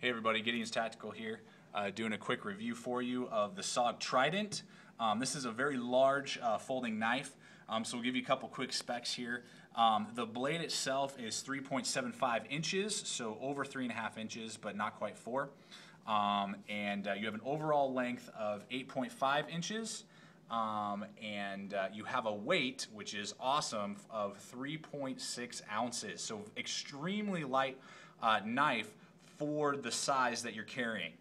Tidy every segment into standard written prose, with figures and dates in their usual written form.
Hey everybody, Gideon's Tactical here, doing a quick review for you of the SOG Trident. This is a very large folding knife, so we'll give you a couple quick specs here. The blade itself is 3.75 inches, so over 3.5 inches, but not quite 4. And you have an overall length of 8.5 inches. You have a weight, which is awesome, of 3.6 ounces. So extremely light knife for the size that you're carrying.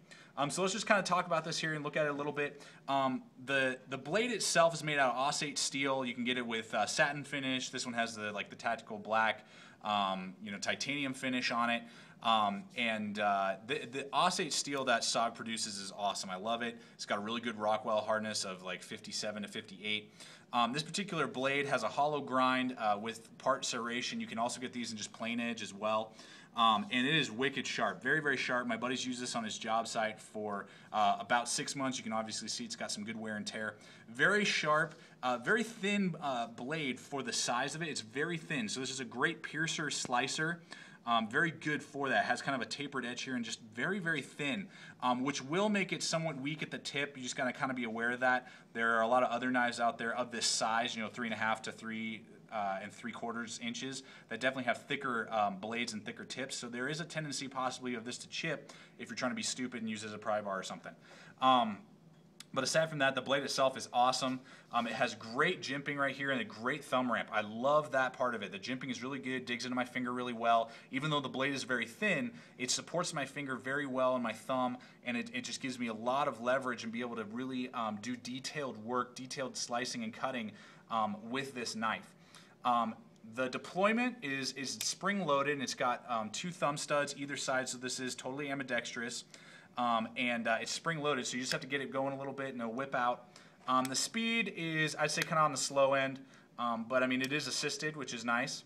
So let's just kind of talk about this here and look at it a little bit. The blade itself is made out of osate steel. You can get it with satin finish. This one has the tactical black, titanium finish on it. The osate steel that SOG produces is awesome. I love it. It's got a really good Rockwell hardness of like 57 to 58. This particular blade has a hollow grind with part serration. You can also get these in just plain edge as well. And it is wicked sharp, very, very sharp. My buddy's used this on his job site for about 6 months. You can obviously see it's got some good wear and tear. Very sharp, very thin blade for the size of it. It's very thin, so this is a great piercer slicer. Very good for that. It has kind of a tapered edge here and just very, very thin, which will make it somewhat weak at the tip. You just got to kind of be aware of that. There are a lot of other knives out there of this size, 3.5 to 3 and 3/4 inches that definitely have thicker blades and thicker tips. So there is a tendency possibly of this to chip if you're trying to be stupid and use it as a pry bar or something. But aside from that, the blade itself is awesome. It has great jimping right here and a great thumb ramp. I love that part of it. The jimping is really good, digs into my finger really well. Even though the blade is very thin, it supports my finger very well in my thumb, and it just gives me a lot of leverage and be able to really do detailed work, detailed slicing and cutting with this knife. The deployment is spring-loaded, and it's got 2 thumb studs either side, so this is totally ambidextrous. It's spring-loaded, so you just have to get it going a little bit, and it'll whip out. The speed is, I'd say, kind of on the slow end, but I mean, it is assisted, which is nice.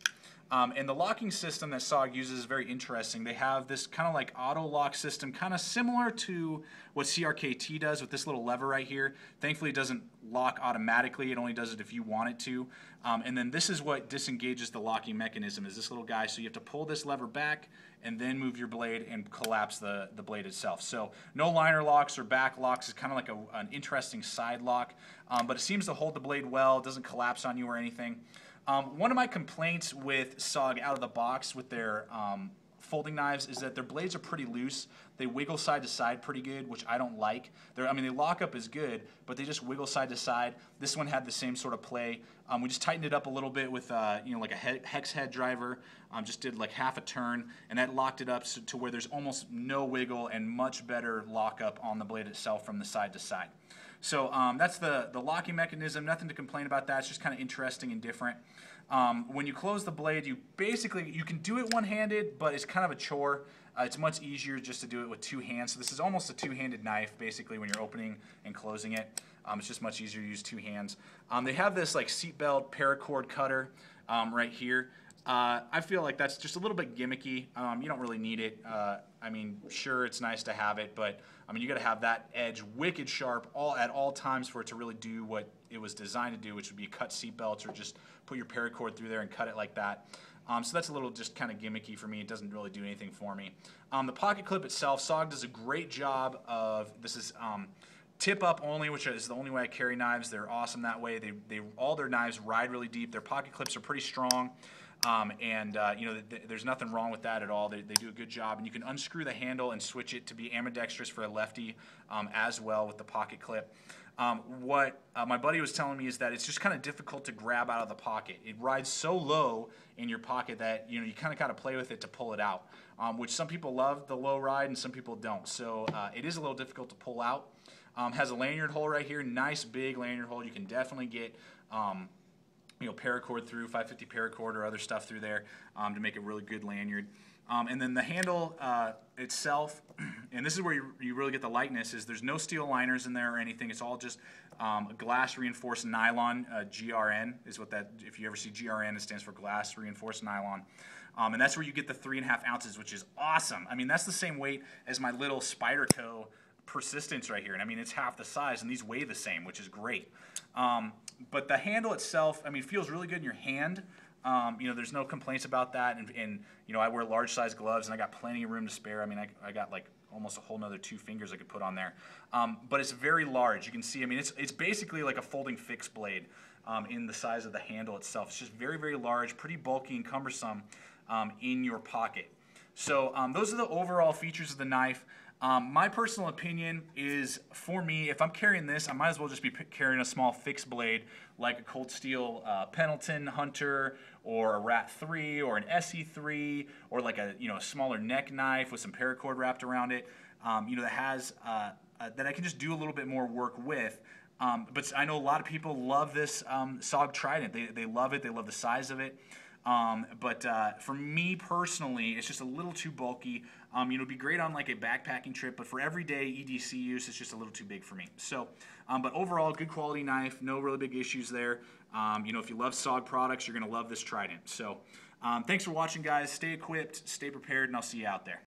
And the locking system that SOG uses is very interesting. They have this kind of like auto lock system, kind of similar to what KELTY does with this little lever right here. Thankfully, it doesn't lock automatically. It only does it if you want it to. And then this is what disengages the locking mechanism, is this little guy. So you have to pull this lever back and then move your blade and collapse the blade itself. So no liner locks or back locks. It's kind of like an interesting side lock, but it seems to hold the blade well. It doesn't collapse on you or anything. One of my complaints with SOG out of the box with their folding knives is that their blades are pretty loose. They wiggle side to side pretty good, which I don't like. They lock up is good, but they just wiggle side to side. This one had the same sort of play. We just tightened it up a little bit with like a hex head driver. Just did like half a turn, and that locked it up to where there's almost no wiggle and much better lockup on the blade itself from the side to side. So that's the locking mechanism. Nothing to complain about that. It's just kind of interesting and different. When you close the blade, you can do it one-handed, but it's kind of a chore. It's much easier just to do it with 2 hands. So this is almost a 2-handed knife, basically, when you're opening and closing it. It's just much easier to use 2 hands. They have this like seatbelt paracord cutter right here. I feel like that's just a little bit gimmicky. You don't really need it. Sure, it's nice to have it, but you got to have that edge wicked sharp at all times for it to really do what it was designed to do, which would be cut seat belts or just put your paracord through there and cut it like that. So that's a little just kind of gimmicky for me. It doesn't really do anything for me. The pocket clip itself, SOG does a great job of, this is tip up only, which is the only way I carry knives. They're awesome that way. All their knives ride really deep. Their pocket clips are pretty strong. There's nothing wrong with that at all. They do a good job, and you can unscrew the handle and switch it to be ambidextrous for a lefty as well with the pocket clip. What my buddy was telling me is that it's just kind of difficult to grab out of the pocket. It rides so low in your pocket that you kind of got to play with it to pull it out, which some people love the low ride and some people don't. So it is a little difficult to pull out. Has a lanyard hole right here, nice big lanyard hole. You can definitely get paracord through, 550 paracord or other stuff through there to make a really good lanyard. And then the handle itself, and this is where you really get the lightness, is there's no steel liners in there or anything. It's all just glass reinforced nylon. GRN is what that, if you ever see GRN, it stands for glass reinforced nylon. And that's where you get the 3.5 ounces, which is awesome. That's the same weight as my little Spyderco Persistence right here, and it's half the size, and these weigh the same, which is great. But the handle itself, feels really good in your hand. You know, there's no complaints about that, and you know, I wear large size gloves, and I got plenty of room to spare. I mean, I got like almost a whole nother 2 fingers I could put on there. But it's very large. You can see, I mean, it's basically like a folding fixed blade in the size of the handle itself. It's just very, very large, pretty bulky and cumbersome in your pocket. So those are the overall features of the knife. My personal opinion is, for me, if I'm carrying this, I might as well just be carrying a small fixed blade like a Cold Steel Pendleton Hunter or a Rat 3 or an SE3 or like a, you know, a smaller neck knife with some paracord wrapped around it, you know, that has that I can just do a little bit more work with. But I know a lot of people love this SOG Trident. They love it. They love the size of it. But for me personally, it's just a little too bulky. You know, it'd be great on like a backpacking trip, but for everyday EDC use, it's just a little too big for me. So, but overall, good quality knife, no really big issues there. You know, if you love SOG products, you're going to love this Trident. So, thanks for watching, guys. Stay equipped, stay prepared, and I'll see you out there.